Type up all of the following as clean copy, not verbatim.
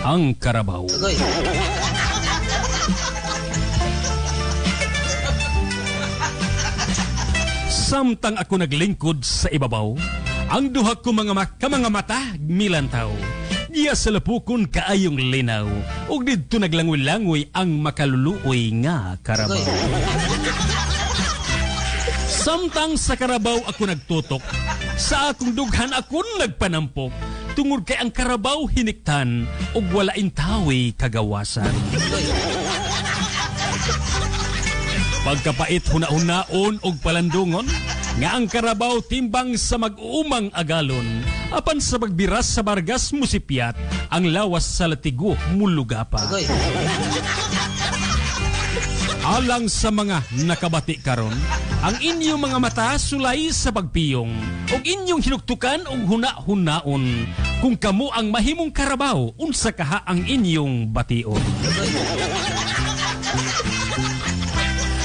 ang karabaw. Samtang ako naglingkod sa ibabaw, ang duha ko mga mata milantaw. Diya sa lapukon kaayong linaw, ug didto naglangoy-langoy ang makaluluoy nga karabaw. Samtang sa karabaw ako nagtutok, sa akong dughan ako nagpanampok, tungod kay ang karabaw hiniktan, ug wala intawi kagawasan. Pagkapait huna-hunaon og palandungon, nga ang karabaw timbang sa mag-uumang agalon, apan sa pagbiras sa bargas musipyat, ang lawas sa latigo muluga pa. Alang sa mga nakabati karon, ang inyong mga mata sulay sa pagpiyong, ug inyong hinuktukan og huna-hunaon, kung kamo ang mahimong karabaw, unsa kaha ang inyong bation.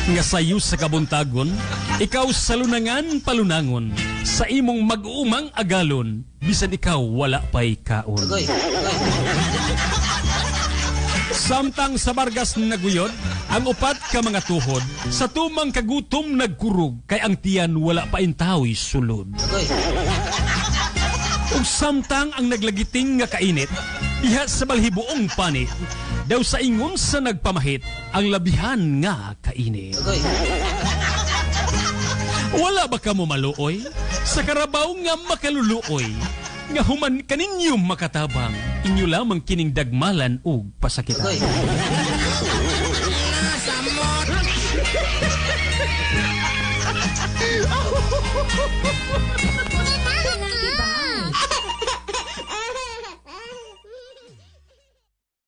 Nga sayo sa kabuntagon, ikaw sa lunangan palunangon, sa imong mag-uumang agalon, bisan ikaw wala pa'y kaon. Samtang sa bargas naguyod, ang upat ka mga tuhod, sa tumang kagutom nagkurog, kay ang tiyan wala pa intawi sulod. Ug samtang ang naglagiting nga kainit, diha sa balhibuong panit, daw sa ingon sa nagpamahit, ang labihan nga kainit. Wala ba ka mo maluoy? Sa karabaw nga makaluluoy, nga human kaninyong makatabang, inyo lamang kining dagmalan ug pasakitan. Samot!